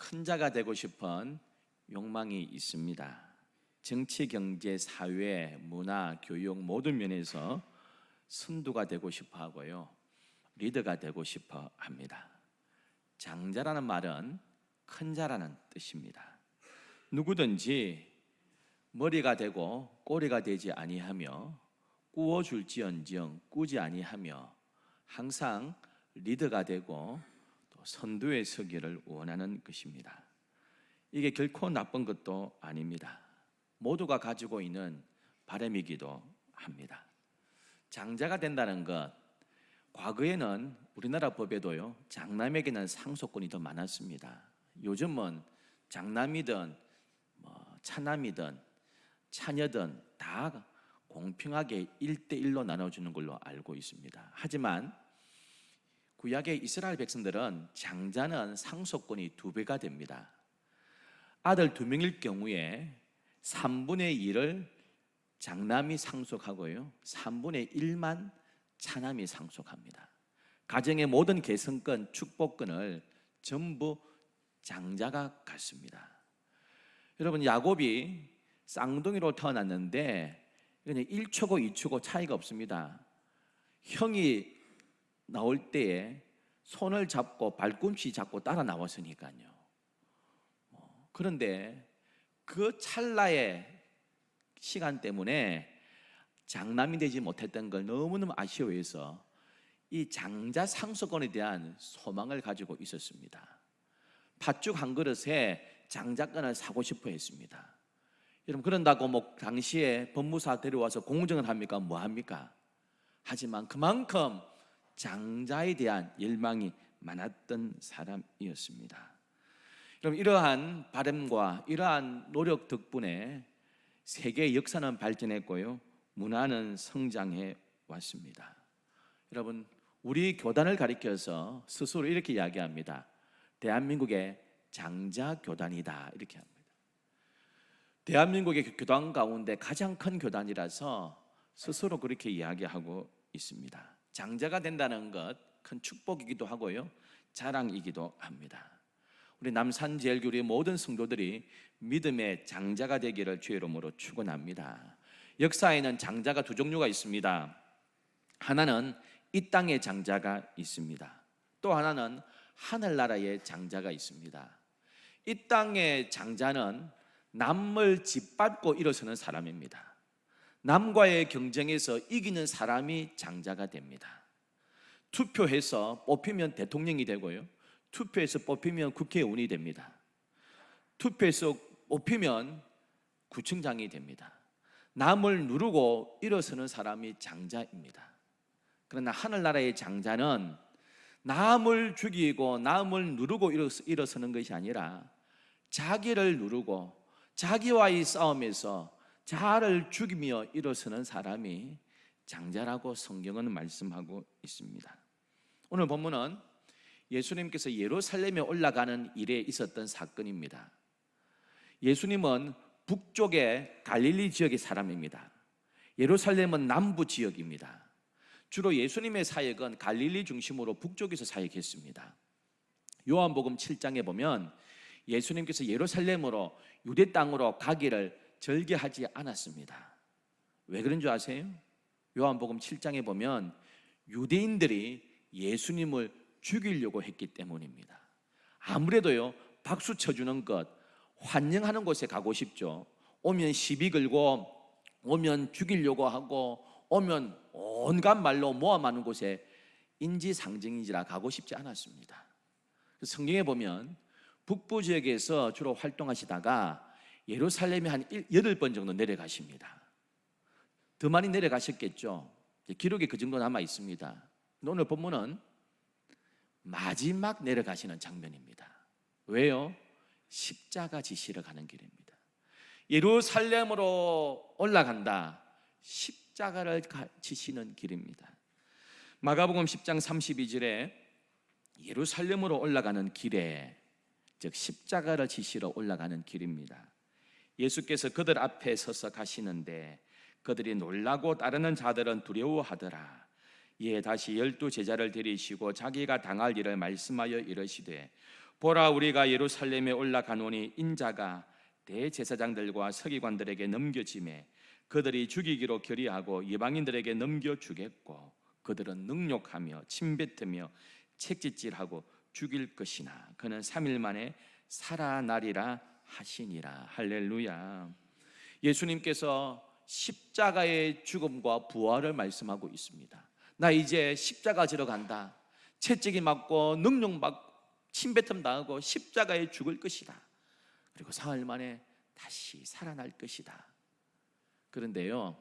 큰 자가 되고 싶은 욕망이 있습니다. 정치, 경제, 사회, 문화, 교육 모든 면에서 선두가 되고 싶어 하고요, 리더가 되고 싶어 합니다. 장자라는 말은 큰 자라는 뜻입니다. 누구든지 머리가 되고 꼬리가 되지 아니하며 꾸어줄지언정 꾸지 아니하며 항상 리더가 되고 또 선두에 서기를 원하는 것입니다. 이게 결코 나쁜 것도 아닙니다. 모두가 가지고 있는 바람이기도 합니다. 장자가 된다는 것, 과거에는 우리나라 법에도요, 장남에게는 상속권이 더 많았습니다. 요즘은 장남이든 차남이든 차녀든 다 공평하게 1대1로 나눠주는 걸로 알고 있습니다. 하지만 구약의 이스라엘 백성들은 장자는 상속권이 2배가 됩니다. 아들 2명일 경우에 3분의 1을 장남이 상속하고요, 3분의 1만 차남이 상속합니다. 가정의 모든 계승권, 축복권을 전부 장자가 갖습니다. 여러분, 야곱이 쌍둥이로 태어났는데 1초고 2초고 차이가 없습니다. 형이 나올 때에 손을 잡고 발꿈치 잡고 따라 나왔으니까요. 그런데 그 찰나의 시간 때문에 장남이 되지 못했던 걸 너무너무 아쉬워해서 이 장자 상속권에 대한 소망을 가지고 있었습니다. 팥죽 한 그릇에 장자권을 사고 싶어 했습니다. 여러분, 그런다고 당시에 법무사 데려와서 공정을 합니까? 뭐 합니까? 하지만 그만큼 장자에 대한 열망이 많았던 사람이었습니다. 여러분, 이러한 바람과 이러한 노력 덕분에 세계의 역사는 발전했고요, 문화는 성장해 왔습니다. 여러분, 우리 교단을 가리켜서 스스로 이렇게 이야기합니다. 대한민국의 장자 교단이다, 이렇게 합니다. 대한민국의 교단 가운데 가장 큰 교단이라서 스스로 그렇게 이야기하고 있습니다. 장자가 된다는 것, 큰 축복이기도 하고요, 자랑이기도 합니다. 우리 남산제일교회 모든 성도들이 믿음의 장자가 되기를 주의 이름으로 축원합니다. 역사에는 장자가 2종류가 있습니다. 하나는 이 땅의 장자가 있습니다. 또 하나는 하늘나라의 장자가 있습니다. 이 땅의 장자는 남을 짓밟고 일어서는 사람입니다. 남과의 경쟁에서 이기는 사람이 장자가 됩니다. 투표해서 뽑히면 대통령이 되고요, 투표해서 뽑히면 국회의원이 됩니다. 투표해서 뽑히면 구청장이 됩니다. 남을 누르고 일어서는 사람이 장자입니다. 그러나 하늘나라의 장자는 남을 죽이고 남을 누르고 일어서는 것이 아니라 자기를 누르고 자기와의 싸움에서 자아를 죽이며 일어서는 사람이 장자라고 성경은 말씀하고 있습니다. 오늘 본문은 예수님께서 예루살렘에 올라가는 일에 있었던 사건입니다. 예수님은 북쪽의 갈릴리 지역의 사람입니다. 예루살렘은 남부 지역입니다. 주로 예수님의 사역은 갈릴리 중심으로 북쪽에서 사역했습니다. 요한복음 7장에 보면 예수님께서 예루살렘으로 유대 땅으로 가기를 절개하지 않았습니다. 왜 그런 줄 아세요? 요한복음 7장에 보면 유대인들이 예수님을 죽이려고 했기 때문입니다. 아무래도요, 박수 쳐주는 것, 환영하는 곳에 가고 싶죠. 오면 시비 걸고, 오면 죽이려고 하고, 오면 온갖 말로 모함하는 곳에 인지상정인지라 가고 싶지 않았습니다. 성경에 보면 북부 지역에서 주로 활동하시다가 예루살렘에 한 8번 정도 내려가십니다. 더 많이 내려가셨겠죠. 기록에 그 정도 남아 있습니다. 오늘 본문은 마지막 내려가시는 장면입니다. 왜요? 십자가 지시러 가는 길입니다. 예루살렘으로 올라간다, 십자가를 지시는 길입니다. 마가복음 10장 32절에 예루살렘으로 올라가는 길에, 즉 십자가를 지시러 올라가는 길입니다. 예수께서 그들 앞에 서서 가시는데 그들이 놀라고 따르는 자들은 두려워하더라. 이에 다시 12 제자를 데리시고 자기가 당할 일을 말씀하여 이르시되 보라, 우리가 예루살렘에 올라가노니 인자가 대제사장들과 서기관들에게 넘겨지매 그들이 죽이기로 결의하고 이방인들에게 넘겨주겠고 그들은 능욕하며 침뱉으며 책짓질하고 죽일 것이나 그는 3일 만에 살아나리라 하시니라. 할렐루야. 예수님께서 십자가의 죽음과 부활을 말씀하고 있습니다. 나 이제 십자가 지러 간다. 채찍이 맞고 능욕 받고 침뱉음 당하고 십자가에 죽을 것이다. 그리고 사흘 만에 다시 살아날 것이다. 그런데요,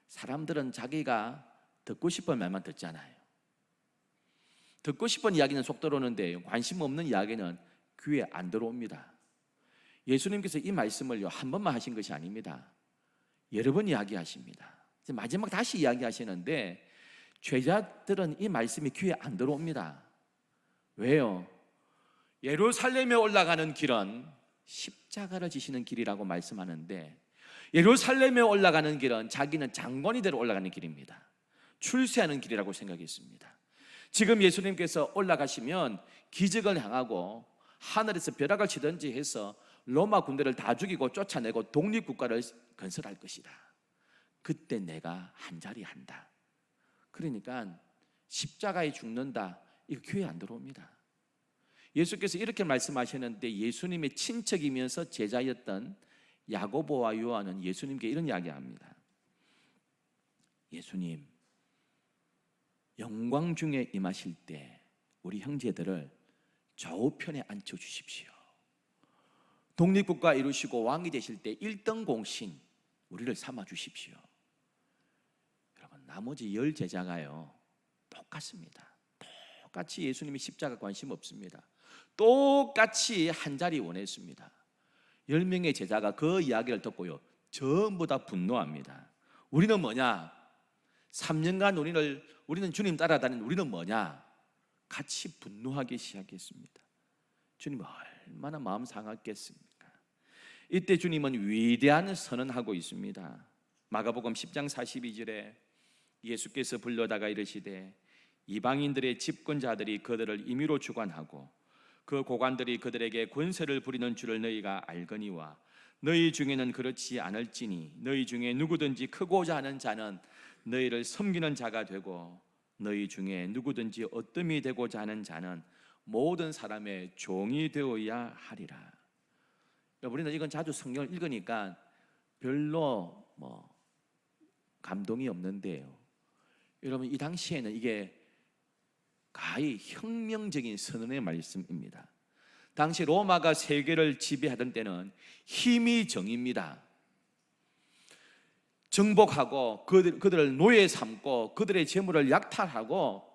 사람들은 자기가 듣고 싶은 말만 듣잖아요. 듣고 싶은 이야기는 속 들어오는데 관심 없는 이야기는 귀에 안 들어옵니다. 예수님께서 이 말씀을요 한 번만 하신 것이 아닙니다. 여러 번 이야기하십니다. 마지막 다시 이야기하시는데 죄자들은 이 말씀이 귀에 안 들어옵니다. 왜요? 예루살렘에 올라가는 길은 십자가를 지시는 길이라고 말씀하는데 예루살렘에 올라가는 길은 자기는 장관이 되러 올라가는 길입니다. 출세하는 길이라고 생각했습니다. 지금 예수님께서 올라가시면 기적을 향하고 하늘에서 벼락을 치든지 해서 로마 군대를 다 죽이고 쫓아내고 독립국가를 건설할 것이다. 그때 내가 한 자리 한다. 그러니까 십자가에 죽는다, 이거 귀에 안 들어옵니다. 예수께서 이렇게 말씀하셨는데 예수님의 친척이면서 제자였던 야고보와 요한은 예수님께 이런 이야기합니다. 예수님, 영광 중에 임하실 때 우리 형제들을 좌우편에 앉혀주십시오. 독립국가 이루시고 왕이 되실 때 1등 공신 우리를 삼아주십시오. 여러분, 나머지 10 제자가요 똑같습니다. 똑같이 예수님이 십자가 관심 없습니다. 똑같이 한 자리 원했습니다. 10명의 제자가 그 이야기를 듣고요 전부 다 분노합니다. 우리는 뭐냐? 3년간 우리는 주님 따라다니는 우리는 뭐냐? 같이 분노하기 시작했습니다. 주님 얼마나 마음 상했겠습니까? 이때 주님은 위대한 선언하고 있습니다. 마가복음 10장 42절에 예수께서 불러다가 이르시되 이방인들의 집권자들이 그들을 임의로 주관하고 그 고관들이 그들에게 권세를 부리는 줄을 너희가 알거니와 너희 중에는 그렇지 않을지니 너희 중에 누구든지 크고자 하는 자는 너희를 섬기는 자가 되고 너희 중에 누구든지 어뜸이 되고자 하는 자는 모든 사람의 종이 되어야 하리라. 우리는 이건 자주 성경을 읽으니까 별로 감동이 없는데요, 여러분 이 당시에는 이게 가히 혁명적인 선언의 말씀입니다. 당시 로마가 세계를 지배하던 때는 힘이 정입니다. 정복하고 그들을 노예 삼고 그들의 재물을 약탈하고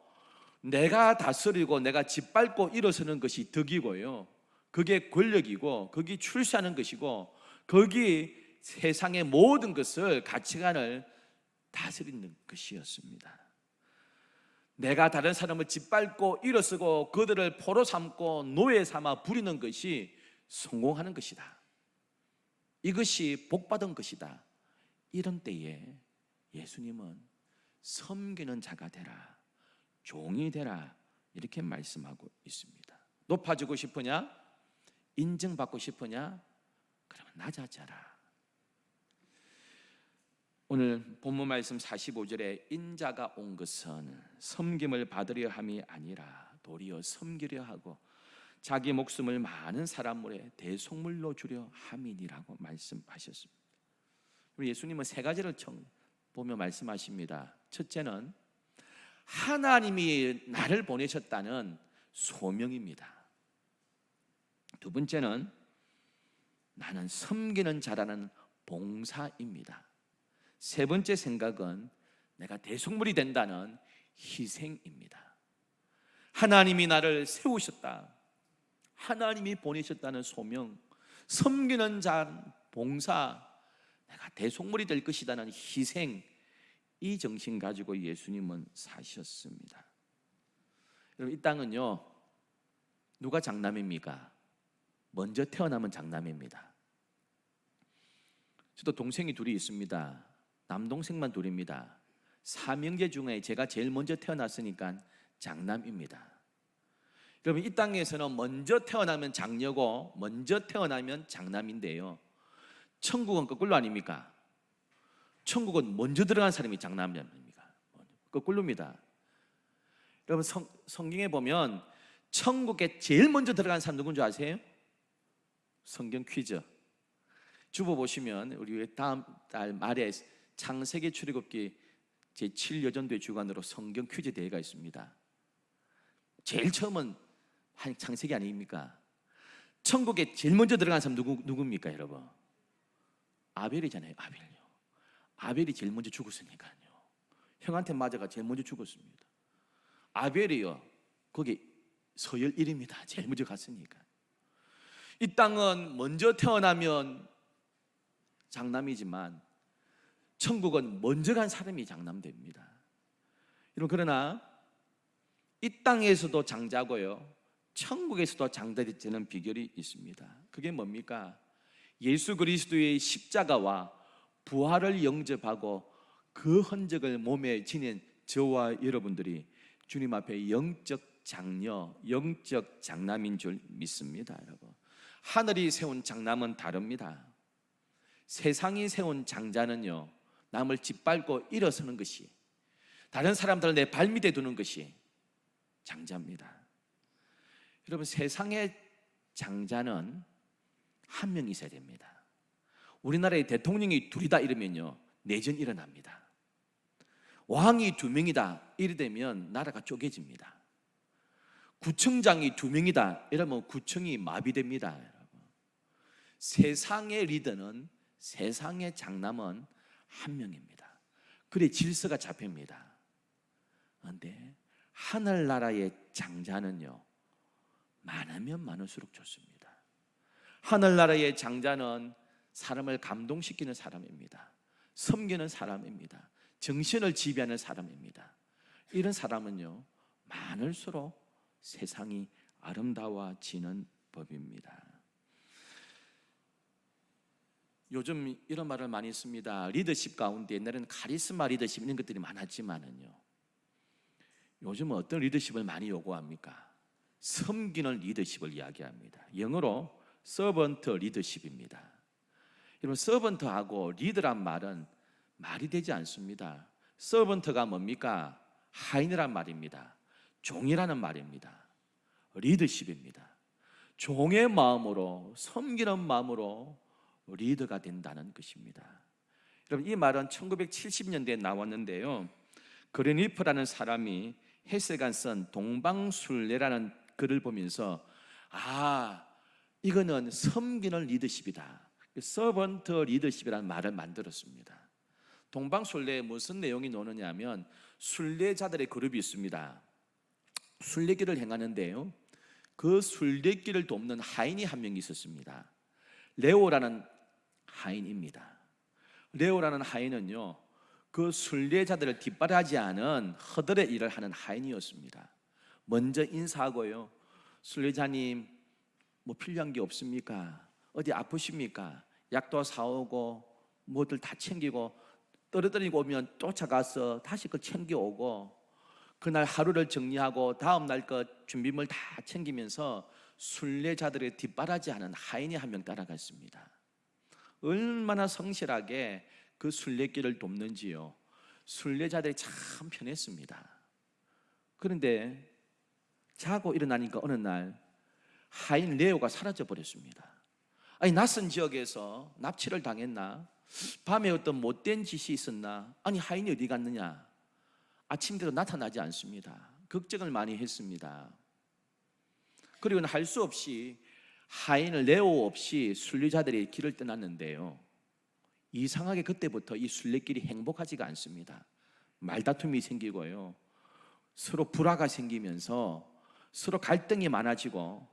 내가 다스리고 내가 짓밟고 일어서는 것이 덕이고요, 그게 권력이고 그게 출세하는 것이고 거기 세상의 모든 것을 가치관을 다스리는 것이었습니다. 내가 다른 사람을 짓밟고 일어서고 그들을 포로 삼고 노예 삼아 부리는 것이 성공하는 것이다. 이것이 복받은 것이다. 이런 때에 예수님은 섬기는 자가 되라, 종이 되라 이렇게 말씀하고 있습니다. 높아지고 싶으냐? 인정받고 싶으냐? 그러면 낮아져라. 오늘 본문 말씀 45절에 인자가 온 것은 섬김을 받으려 함이 아니라 도리어 섬기려 하고 자기 목숨을 많은 사람물에 대속물로 주려 함이니라고 말씀하셨습니다. 우리 예수님은 세 가지를 보며 말씀하십니다. 첫째는 하나님이 나를 보내셨다는 소명입니다. 두 번째는 나는 섬기는 자라는 봉사입니다. 세 번째 생각은 내가 대속물이 된다는 희생입니다. 하나님이 나를 세우셨다, 하나님이 보내셨다는 소명, 섬기는 자 봉사, 내가 대속물이 될 것이라는 희생, 이 정신 가지고 예수님은 사셨습니다. 여러분 이 땅은요 누가 장남입니까? 먼저 태어나면 장남입니다. 저도 동생이 둘이 있습니다. 남동생만 둘입니다. 삼형제 중에 제가 제일 먼저 태어났으니까 장남입니다. 여러분, 이 땅에서는 먼저 태어나면 장녀고 먼저 태어나면 장남인데요, 천국은 거꾸로 아닙니까? 천국은 먼저 들어간 사람이 장남입니다. 거꾸로입니다. 여러분, 성경에 보면 천국에 제일 먼저 들어간 사람 누군지 아세요? 성경 퀴즈. 주보 보시면 우리 다음 달 말에 창세기 출애굽기 제7여전도의 주관으로 성경 퀴즈 대회가 있습니다. 제일 처음은 창세기 아닙니까? 천국에 제일 먼저 들어간 사람 누굽니까 여러분? 아벨이잖아요. 아벨이 제일 먼저 죽었으니까요. 형한테 맞아가 제일 먼저 죽었습니다. 아벨이요, 거기 서열 1입니다. 제일 먼저 갔으니까. 이 땅은 먼저 태어나면 장남이지만 천국은 먼저 간 사람이 장남됩니다. 여러분, 그러나 이 땅에서도 장자고요, 천국에서도 장자가 되는 비결이 있습니다. 그게 뭡니까? 예수 그리스도의 십자가와 부활을 영접하고 그 흔적을 몸에 지닌 저와 여러분들이 주님 앞에 영적 장녀, 영적 장남인 줄 믿습니다. 여러분, 하늘이 세운 장남은 다릅니다. 세상이 세운 장자는요, 남을 짓밟고 일어서는 것이, 다른 사람들을 내 발밑에 두는 것이 장자입니다. 여러분, 세상의 장자는 한 명 있어야 됩니다. 우리나라의 대통령이 둘이다 이러면요, 내전 일어납니다. 왕이 2명이다 이래 되면 나라가 쪼개집니다. 구청장이 2명이다 이러면 구청이 마비됩니다. 여러분, 세상의 리더는, 세상의 장남은 한 명입니다. 그래 질서가 잡힙니다. 그런데 하늘나라의 장자는요, 많으면 많을수록 좋습니다. 하늘나라의 장자는 사람을 감동시키는 사람입니다. 섬기는 사람입니다. 정신을 지배하는 사람입니다. 이런 사람은요, 많을수록 세상이 아름다워지는 법입니다. 요즘 이런 말을 많이 씁니다. 리더십 가운데 옛날에는 카리스마 리더십 이런 것들이 많았지만은요, 요즘은 어떤 리더십을 많이 요구합니까? 섬기는 리더십을 이야기합니다. 영어로 서번트 리더십입니다. 여러분, 서번트하고 리더란 말은 말이 되지 않습니다. 서번트가 뭡니까? 하인이란 말입니다. 종이라는 말입니다. 리더십입니다. 종의 마음으로, 섬기는 마음으로 리더가 된다는 것입니다. 여러분, 이 말은 1970년대에 나왔는데요, 그레니프라는 사람이 헤세가 쓴 동방술래라는 글을 보면서 이거는 섬기는 리더십이다, 서번트 리더십이라는 말을 만들었습니다. 동방술래에 무슨 내용이 나오느냐면, 순례자들의 그룹이 있습니다. 순례길을 행하는데요, 그 순례길을 돕는 하인이 한 명 있었습니다. 레오라는 하인입니다. 레오라는 하인은요, 그 순례자들을 뒷바라지 않은 허들의 일을 하는 하인이었습니다. 먼저 인사하고요, 순례자님 뭐 필요한 게 없습니까? 어디 아프십니까? 약도 사오고 뭐들 다 챙기고, 떨어뜨리고 오면 쫓아가서 다시 그 챙겨오고, 그날 하루를 정리하고 다음 날 그 준비물 다 챙기면서 순례자들의 뒷바라지하는 하인이 한 명 따라갔습니다. 얼마나 성실하게 그 순례길을 돕는지요. 순례자들이 참 편했습니다. 그런데 자고 일어나니까 어느 날 하인 레오가 사라져 버렸습니다. 아니, 낯선 지역에서 납치를 당했나? 밤에 어떤 못된 짓이 있었나? 아니, 하인이 어디 갔느냐? 아침 되도 나타나지 않습니다. 걱정을 많이 했습니다. 그리고는 할 수 없이 하인 레오 없이 순례자들이 길을 떠났는데요, 이상하게 그때부터 이 순례길이 행복하지가 않습니다. 말다툼이 생기고요, 서로 불화가 생기면서 서로 갈등이 많아지고,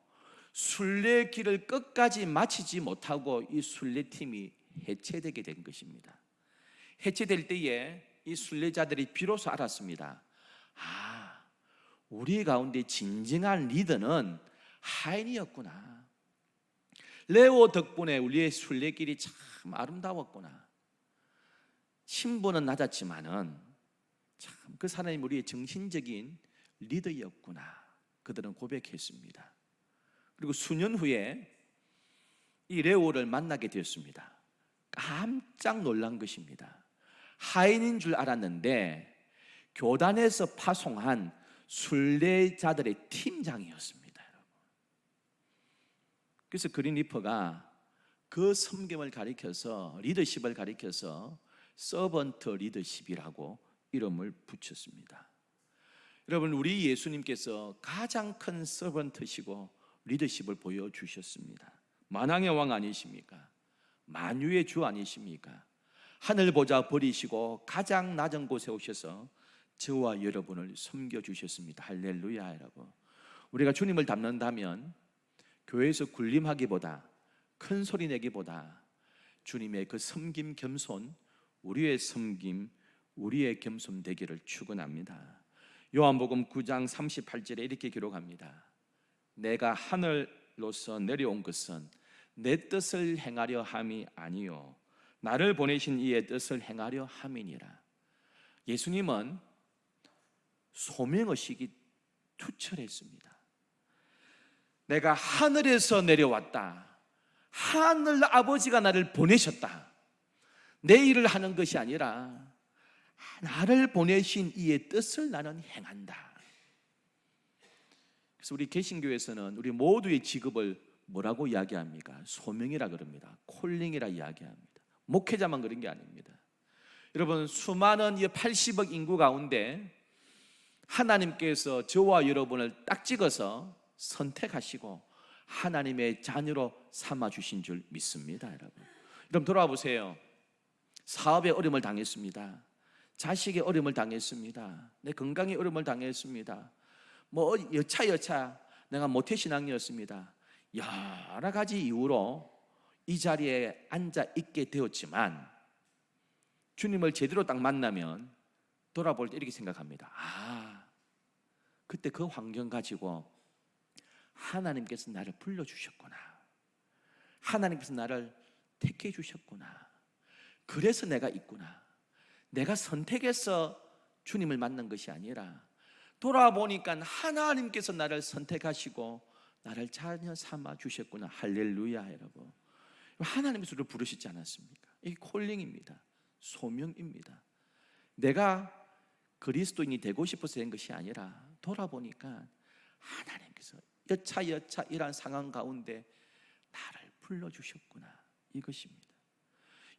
순례길을 끝까지 마치지 못하고 이 순례팀이 해체되게 된 것입니다. 해체될 때에 이 순례자들이 비로소 알았습니다. 우리 가운데 진정한 리더는 하인이었구나. 레오 덕분에 우리의 순례길이 참 아름다웠구나. 신분은 낮았지만은 참 그 사람이 우리의 정신적인 리더였구나. 그들은 고백했습니다. 그리고 수년 후에 이 레오를 만나게 되었습니다. 깜짝 놀란 것입니다. 하인인 줄 알았는데 교단에서 파송한 순례자들의 팀장이었습니다. 그래서 그린리퍼가 그 섬김을 가리켜서, 리더십을 가리켜서 서번트 리더십이라고 이름을 붙였습니다. 여러분, 우리 예수님께서 가장 큰 서번트시고 리더십을 보여주셨습니다. 만왕의 왕 아니십니까? 만유의 주 아니십니까? 하늘 보좌 버리시고 가장 낮은 곳에 오셔서 저와 여러분을 섬겨주셨습니다. 할렐루야. 여러분, 우리가 주님을 닮는다면 교회에서 군림하기보다, 큰 소리 내기보다 주님의 그 섬김 겸손, 우리의 섬김, 우리의 겸손 되기를 축원합니다. 요한복음 9장 38절에 이렇게 기록합니다. 내가 하늘로서 내려온 것은 내 뜻을 행하려 함이 아니요 나를 보내신 이의 뜻을 행하려 함이니라. 예수님은 소명의식이 투철했습니다. 내가 하늘에서 내려왔다. 하늘 아버지가 나를 보내셨다. 내 일을 하는 것이 아니라 나를 보내신 이의 뜻을 나는 행한다. 그래서 우리 개신교에서는 우리 모두의 직업을 뭐라고 이야기합니까? 소명이라 그럽니다. 콜링이라 이야기합니다. 목회자만 그런 게 아닙니다. 여러분, 수많은 80억 인구 가운데 하나님께서 저와 여러분을 딱 찍어서 선택하시고 하나님의 자녀로 삼아주신 줄 믿습니다. 여러분 돌아와 보세요. 사업에 어려움을 당했습니다. 자식의 어려움을 당했습니다. 내 건강에 어려움을 당했습니다. 뭐 여차 내가 모태신앙이었습니다. 여러 가지 이유로 이 자리에 앉아 있게 되었지만 주님을 제대로 딱 만나면 돌아볼 때 이렇게 생각합니다. 그때 그 환경 가지고 하나님께서 나를 불러주셨구나. 하나님께서 나를 택해 주셨구나. 그래서 내가 있구나. 내가 선택해서 주님을 만난 것이 아니라 돌아보니까 하나님께서 나를 선택하시고 나를 자녀 삼아 주셨구나. 할렐루야. 여러분, 하나님께서 우리를 부르시지 않았습니까? 이게 콜링입니다. 소명입니다. 내가 그리스도인이 되고 싶어서 된 것이 아니라 돌아보니까 하나님께서 여차 이러한 상황 가운데 나를 불러주셨구나. 이것입니다.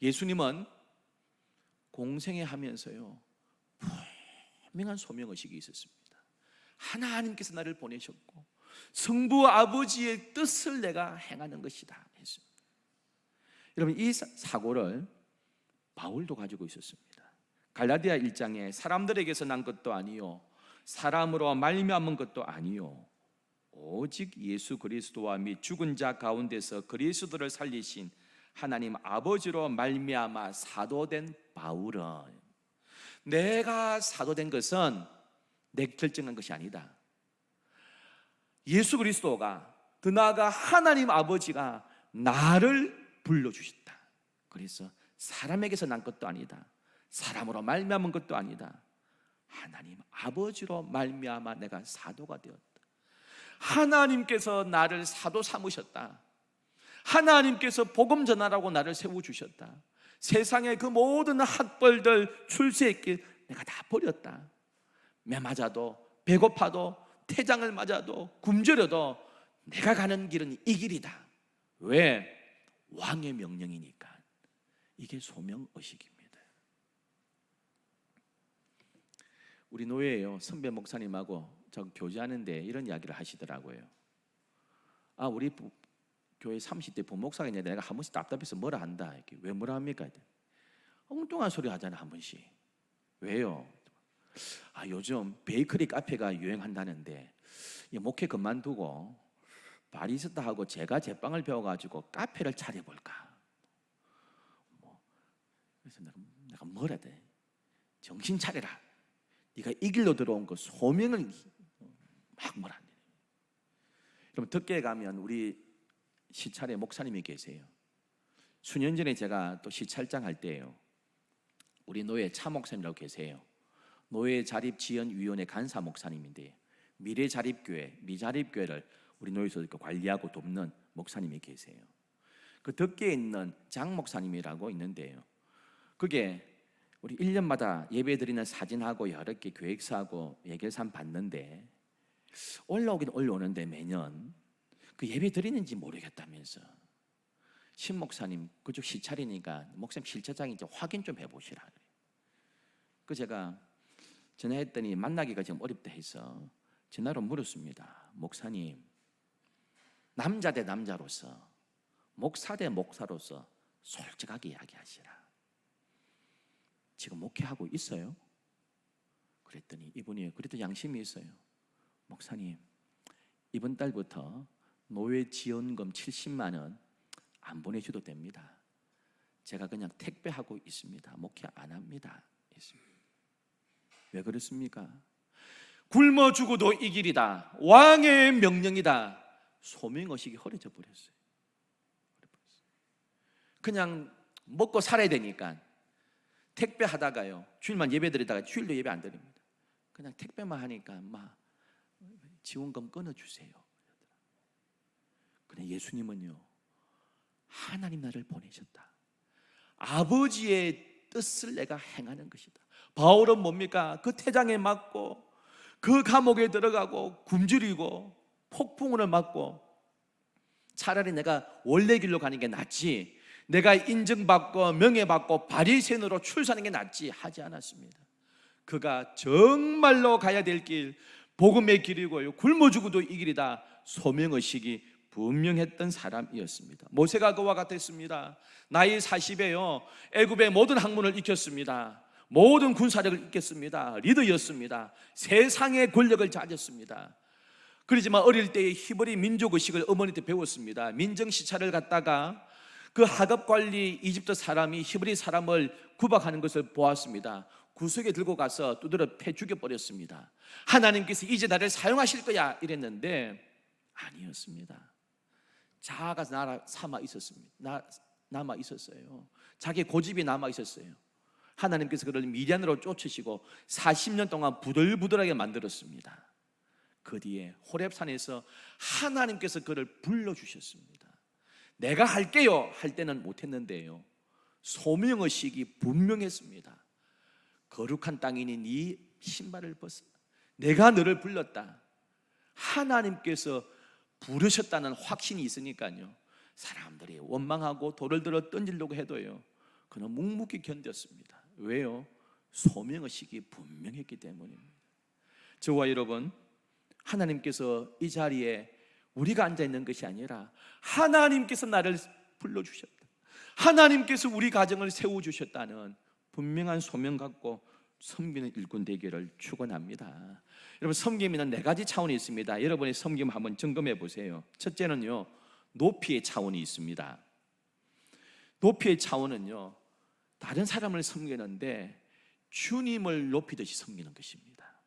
예수님은 공생애 하면서요 분명한 소명의식이 있었습니다. 하나님께서 나를 보내셨고 성부 아버지의 뜻을 내가 행하는 것이다 했습니다. 여러분, 이 사고를 바울도 가지고 있었습니다. 갈라디아 1장에 사람들에게서 난 것도 아니요 사람으로 말미암은 것도 아니요 오직 예수 그리스도와 및 죽은 자 가운데서 그리스도를 살리신 하나님 아버지로 말미암아 사도된 바울은, 내가 사도된 것은 내가 결정한 것이 아니다. 예수 그리스도가, 더 나아가 하나님 아버지가 나를 불러주셨다. 그래서 사람에게서 난 것도 아니다. 사람으로 말미암은 것도 아니다. 하나님 아버지로 말미암아 내가 사도가 되었다. 하나님께서 나를 사도 삼으셨다. 하나님께서 복음 전하라고 나를 세워주셨다. 세상의 그 모든 학벌들, 출세의 길 내가 다 버렸다. 매 맞아도, 배고파도, 태장을 맞아도, 굶주려도 내가 가는 길은 이 길이다. 왜? 왕의 명령이니까. 이게 소명의식입니다. 우리 노예예요. 선배 목사님하고 저 교제하는데 이런 이야기를 하시더라고요. 우리 교회 30대 부목사가 있는데 내가 한 번씩 답답해서 뭐라 한다. 이렇게. 왜 뭐라 합니까? 엉뚱한 소리 하잖아 한 번씩. 왜요? 요즘 베이커리 카페가 유행한다는데 목회 그만두고 바리스타하고 제가 제빵을 배워가지고 카페를 차려볼까. 그래서 내가 뭐라 돼? 정신 차려라. 네가 이 길로 들어온 거 소명을 막 뭐라 안 돼. 여러분, 덕계에 가면 우리 시찰에 목사님이 계세요. 수년 전에 제가 또 시찰장 할 때예요. 우리 노예 차 목사님이라고 계세요. 노예 자립지원위원회 간사 목사님인데 미래자립교회, 미자립교회를 우리 노예소에서 관리하고 돕는 목사님이 계세요. 그 덕계에 있는 장 목사님이라고 있는데요, 그게 우리 1년마다 예배 드리는 사진하고 여러 개 계획서하고 예결산 받는데 올라오긴 올라오는데 매년 그 예배 드리는지 모르겠다면서 신 목사님 그쪽 시찰이니까 목사님 실차장이 이제 확인 좀 해보시라. 그 제가 전화했더니 만나기가 지금 어렵다 해서 전화로 물었습니다. 목사님, 남자 대 남자로서, 목사 대 목사로서 솔직하게 이야기하시라. 지금 목회하고 있어요? 그랬더니 이분이 그래도 양심이 있어요. 목사님, 이번 달부터 노예 지원금 70만 원 안 보내줘도 됩니다. 제가 그냥 택배하고 있습니다. 목회 안 합니다. 했습니다. 왜 그렇습니까? 굶어 죽어도 이 길이다, 왕의 명령이다. 소명의식이 흐려져 버렸어요. 그냥 먹고 살아야 되니까 택배 하다가요, 주일만 예배 드리다가 주일도 예배 안 드립니다. 그냥 택배만 하니까 막 지원금 끊어주세요. 그런데 예수님은요, 하나님 나를 보내셨다. 아버지의 뜻을 내가 행하는 것이다. 바울은 뭡니까? 그 태장에 맞고 그 감옥에 들어가고 굶주리고 폭풍우를 맞고 차라리 내가 원래 길로 가는 게 낫지, 내가 인정받고 명예받고 바리새인으로 출세하는 게 낫지 하지 않았습니다. 그가 정말로 가야 될 길, 복음의 길이고요, 굶어 죽어도 이 길이다, 소명의식이 분명했던 사람이었습니다. 모세가 그와 같았습니다. 나이 40에요 애굽의 모든 학문을 익혔습니다. 모든 군사력을 익혔습니다. 리더였습니다. 세상의 권력을 가졌습니다. 그렇지만 어릴 때의 히브리 민족의식을 어머니한테 배웠습니다. 민정시찰을 갔다가 그 하급관리 이집트 사람이 히브리 사람을 구박하는 것을 보았습니다. 구석에 들고 가서 두드려 패 죽여버렸습니다. 하나님께서 이제 나를 사용하실 거야 이랬는데 아니었습니다. 자아가 남아 있었어요. 자기 고집이 남아 있었어요. 하나님께서 그를 미디안으로 쫓으시고 40년 동안 부들부들하게 만들었습니다. 그 뒤에 호렙산에서 하나님께서 그를 불러주셨습니다. 내가 할게요 할 때는 못했는데요, 소명의식이 분명했습니다. 거룩한 땅이니 네 신발을 벗어, 내가 너를 불렀다. 하나님께서 부르셨다는 확신이 있으니까요, 사람들이 원망하고 돌을 들어 던지려고 해도요, 그는 묵묵히 견뎠습니다. 왜요? 소명의식이 분명했기 때문입니다. 저와 여러분, 하나님께서 이 자리에 우리가 앉아있는 것이 아니라 하나님께서 나를 불러주셨다, 하나님께서 우리 가정을 세워주셨다는 분명한 소명 갖고 섬기는 일꾼 되기를 축원합니다. 여러분, 섬김에는 4가지 차원이 있습니다. 여러분의 섬김 한번 점검해 보세요. 첫째는요, 높이의 차원이 있습니다. 높이의 차원은요, 다른 사람을 섬기는데 주님을 높이듯이 섬기는 것입니다.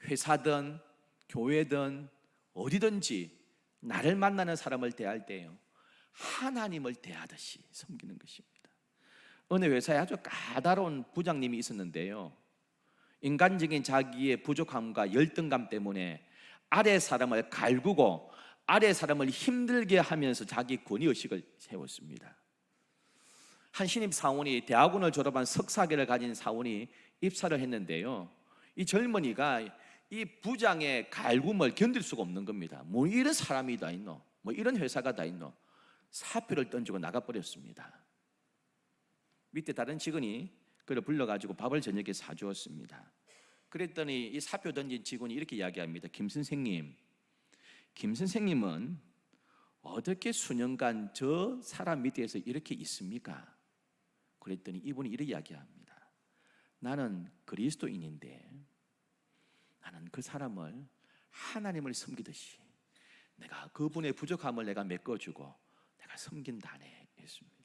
회사든 교회든 어디든지 나를 만나는 사람을 대할 때요, 하나님을 대하듯이 섬기는 것입니다. 어느 회사에 아주 까다로운 부장님이 있었는데요, 인간적인 자기의 부족함과 열등감 때문에 아래 사람을 갈구고 아래 사람을 힘들게 하면서 자기 권위의식을 세웠습니다. 한 신입 사원이 대학원을 졸업한 석사학위를 가진 사원이 입사를 했는데요, 이 젊은이가 이 부장의 갈굼을 견딜 수가 없는 겁니다. 뭐 이런 사람이 다 있노, 뭐 이런 회사가 다 있노, 사표를 던지고 나가버렸습니다. 밑에 다른 직원이 그를 불러가지고 밥을 저녁에 사주었습니다. 그랬더니 이 사표 던진 직원이 이렇게 이야기합니다. 김 선생님은 어떻게 수년간 저 사람 밑에서 이렇게 있습니까? 그랬더니 이분이 이렇게 이야기합니다. 나는 그리스도인인데 나는 그 사람을 하나님을 섬기듯이 내가 그분의 부족함을 내가 메꿔주고 내가 섬긴다네 했습니다.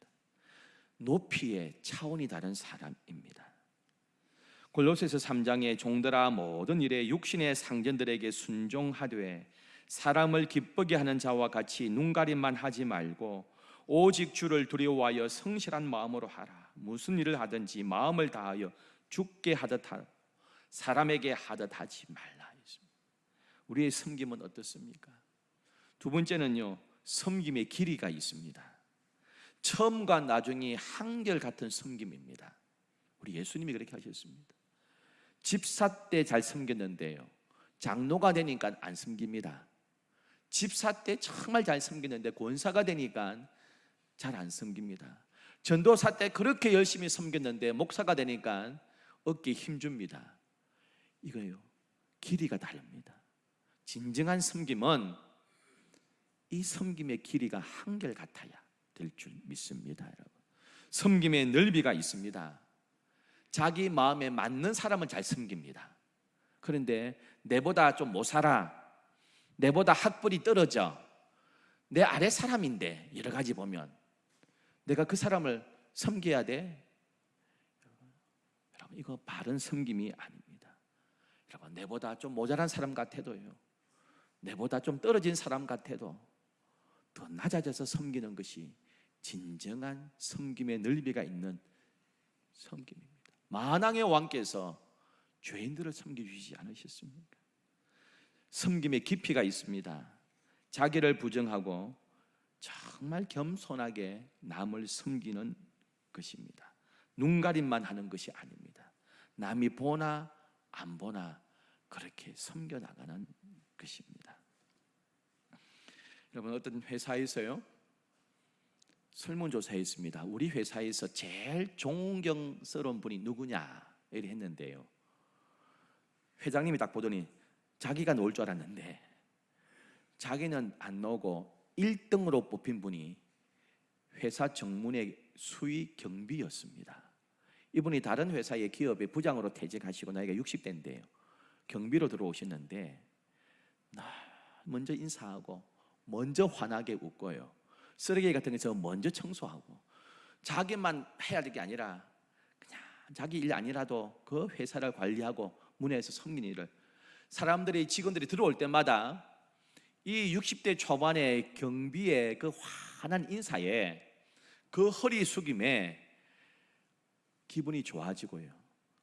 높이의 차원이 다른 사람입니다. 골로새서 3장에 종들아 모든 일에 육신의 상전들에게 순종하되 사람을 기쁘게 하는 자와 같이 눈가림만 하지 말고 오직 주를 두려워하여 성실한 마음으로 하라. 무슨 일을 하든지 마음을 다하여 주께 하듯 하라. 사람에게 하듯 하지 말라. 우리의 섬김은 어떻습니까? 두 번째는요, 섬김의 길이가 있습니다. 처음과 나중이 한결같은 섬김입니다. 우리 예수님이 그렇게 하셨습니다. 집사 때 잘 섬겼는데요, 장로가 되니까 안 섬깁니다. 집사 때 정말 잘 섬겼는데 권사가 되니까 잘 안 섬깁니다. 전도사 때 그렇게 열심히 섬겼는데 목사가 되니까 어깨에 힘줍니다. 이거요, 길이가 다릅니다. 진정한 섬김은 이 섬김의 길이가 한결같아야 될 줄 믿습니다. 여러분, 섬김의 넓이가 있습니다. 자기 마음에 맞는 사람은 잘 섬깁니다. 그런데 내보다 좀 못 살아, 내보다 학벌이 떨어져, 내 아래 사람인데 여러 가지 보면 내가 그 사람을 섬겨야 돼? 여러분, 이거 바른 섬김이 아닙니다. 여러분, 내보다 좀 모자란 사람 같아도요, 내보다 좀 떨어진 사람 같아도 더 낮아져서 섬기는 것이 진정한 섬김의 넓이가 있는 섬김입니다. 만왕의 왕께서 죄인들을 섬겨주시지 않으셨습니까? 섬김의 깊이가 있습니다. 자기를 부정하고 정말 겸손하게 남을 섬기는 것입니다. 눈가림만 하는 것이 아닙니다. 남이 보나 안 보나 그렇게 섬겨나가는 것입니다. 여러분, 어떤 회사에서요, 설문조사했습니다. 우리 회사에서 제일 존경스러운 분이 누구냐 이렇게 했는데요, 회장님이 딱 보더니 자기가 놓을 줄 알았는데 자기는 안 나오고 1등으로 뽑힌 분이 회사 정문의 수의 경비였습니다. 이분이 다른 회사의 기업의 부장으로 퇴직하시고 나이가 60대인데요 경비로 들어오셨는데 먼저 인사하고 먼저 환하게 웃고요, 쓰레기 같은 거서 먼저 청소하고, 자기만 해야 될 게 아니라 그냥 자기 일 아니라도 그 회사를 관리하고 문에서 섬기는 일을, 사람들이, 직원들이 들어올 때마다 이 60대 초반의 경비의 그 환한 인사에, 그 허리 숙임에 기분이 좋아지고요,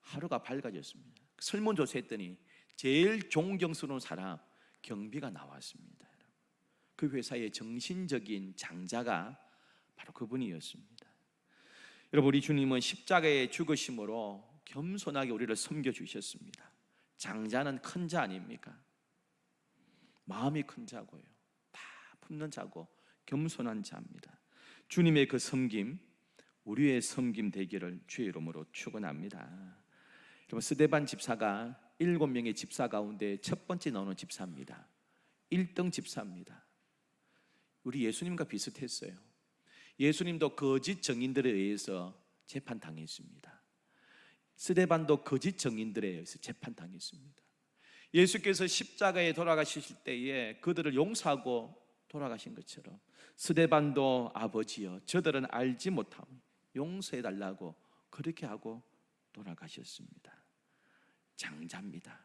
하루가 밝아졌습니다. 설문조사했더니 제일 존경스러운 사람 경비가 나왔습니다. 그 회사의 정신적인 장자가 바로 그분이었습니다. 여러분, 우리 주님은 십자가의 죽으심으로 겸손하게 우리를 섬겨주셨습니다. 장자는 큰 자 아닙니까? 마음이 큰 자고요, 다 품는 자고 겸손한 자입니다. 주님의 그 섬김, 우리의 섬김 되기를 주의 이름으로 축원합니다. 여러분, 스데반 집사가 7명의 집사 가운데 첫 번째 나오는 집사입니다. 1등 집사입니다. 우리 예수님과 비슷했어요. 예수님도 거짓 증인들에 의해서 재판당했습니다. 스데반도 거짓 증인들에 의해서 재판당했습니다. 예수께서 십자가에 돌아가실 때에 그들을 용서하고 돌아가신 것처럼 스데반도 아버지여 저들은 알지 못하고 용서해달라고 그렇게 하고 돌아가셨습니다. 장자입니다.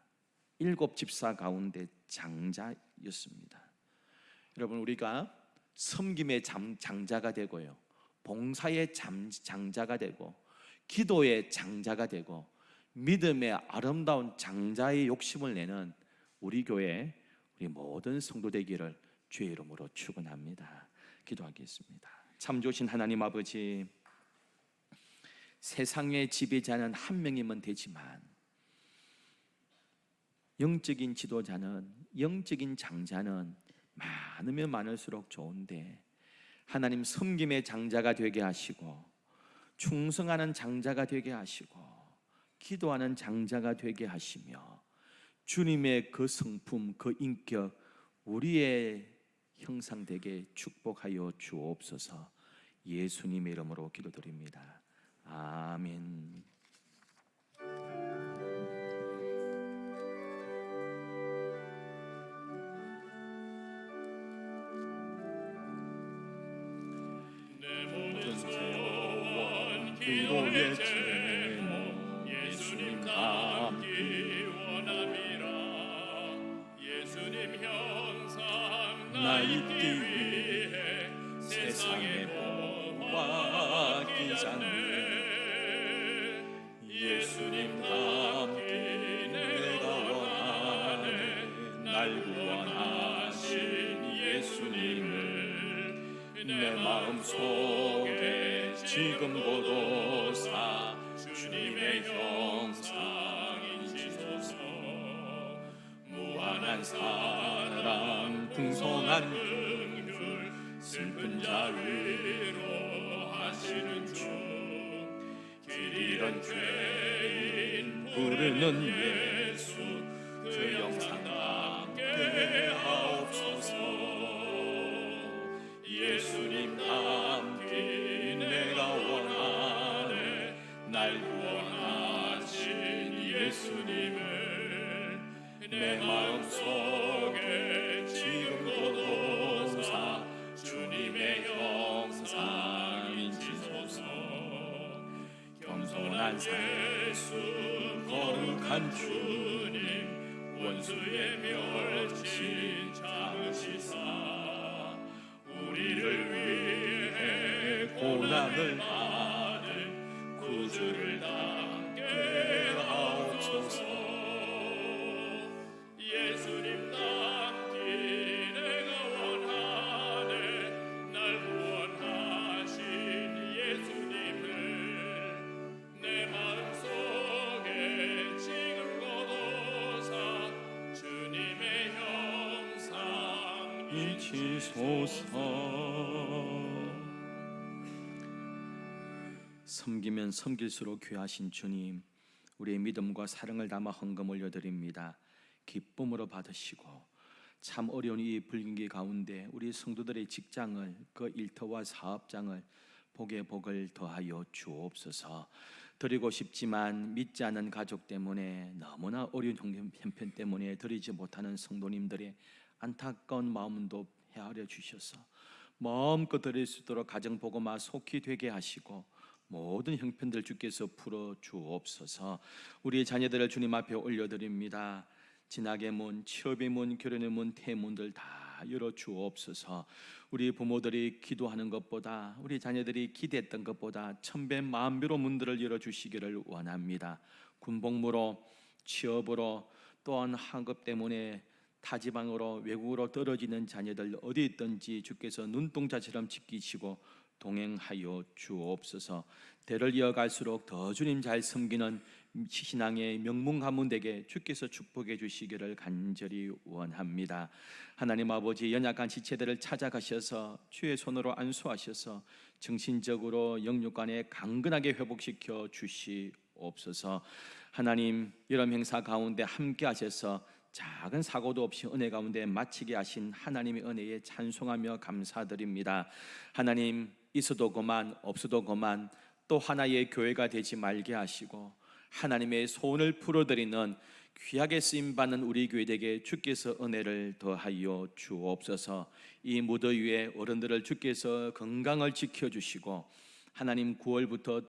7 집사 가운데 장자였습니다. 여러분, 우리가 섬김의 장자가 되고요, 봉사의 장자가 되고, 기도의 장자가 되고, 믿음의 아름다운 장자의 욕심을 내는 우리 교회, 우리 모든 성도 되기를 주의 이름으로 축원합니다. 기도하겠습니다. 참 좋으신 하나님 아버지, 세상의 지배자는 한 명이면 되지만 영적인 지도자는, 영적인 장자는 많으면 많을수록 좋은데, 하나님 섬김의 장자가 되게 하시고, 충성하는 장자가 되게 하시고, 기도하는 장자가 되게 하시며, 주님의 그 성품, 그 인격 우리의 형상되게 축복하여 주옵소서. 예수님의 이름으로 기도드립니다. 아멘. 기도의 제목 예수님 닮기 원함이라. 예수님 형상 나 입기 위해 세상에 보와 기잖네. 예수님 닮기 내가 원하네. 날 내 마음속에 지금 고도사 주님의 형상이시소서. 무한한 사랑 풍성한 긍휼 슬픈 자 위로 하시는 주. 길 잃은 죄인 부르는 예수 그 영상 담게 하옵소서. 예수님 담기 내가 원하네. 날 구원하신 예수님을 내 마음속에 지금 고도사 주님의 형상인지소서. 겸손한 살수 거룩한 주님 원수의 멸치 잡으시사 우리를 위해 고난을 받은 구주를 담게 하옵소서. 예수님 담기 내가 원하네. 날 구원하신 예수님을 내 마음속에 지금 거둬사 주님의 형상 이치소서. 섬기면 섬길수록 귀하신 주님, 우리의 믿음과 사랑을 담아 헌금 올려드립니다. 기쁨으로 받으시고 참 어려운 이 불경기 가운데 우리 성도들의 직장을, 그 일터와 사업장을 복에 복을 더하여 주옵소서. 드리고 싶지만 믿지 않는 가족 때문에, 너무나 어려운 형편 때문에 드리지 못하는 성도님들의 안타까운 마음도 헤아려 주셔서 마음껏 드릴 수 있도록 가정복음화 속히 되게 하시고 모든 형편들 주께서 풀어 주옵소서. 우리의 자녀들을 주님 앞에 올려드립니다. 진학의 문, 취업의 문, 결혼의 문, 태문들 다 열어 주옵소서. 우리 부모들이 기도하는 것보다, 우리 자녀들이 기대했던 것보다 천배 만배로 문들을 열어 주시기를 원합니다. 군복무로, 취업으로, 또한 학업 때문에 타지방으로, 외국으로 떨어지는 자녀들 어디 있든지 주께서 눈동자처럼 지키시고 동행하여 주옵소서. 대를 이어갈수록 더 주님 잘 섬기는 신앙의 명문 가문 되게 주께서 축복해 주시기를 간절히 원합니다. 하나님 아버지, 연약한 지체들을 찾아가셔서 주의 손으로 안수하셔서 정신적으로 영육간에 강건하게 회복시켜 주시옵소서. 하나님, 여름 행사 가운데 함께 하셔서 작은 사고도 없이 은혜 가운데 마치게 하신 하나님의 은혜에 찬송하며 감사드립니다. 하나님, 있어도 그만 없어도 그만 또 하나의 교회가 되지 말게 하시고 하나님의 소원을 풀어드리는 귀하게 쓰임받는 우리 교회에게 주께서 은혜를 더하여 주옵소서. 이 무더위에 어른들을 주께서 건강을 지켜주시고 하나님 9월부터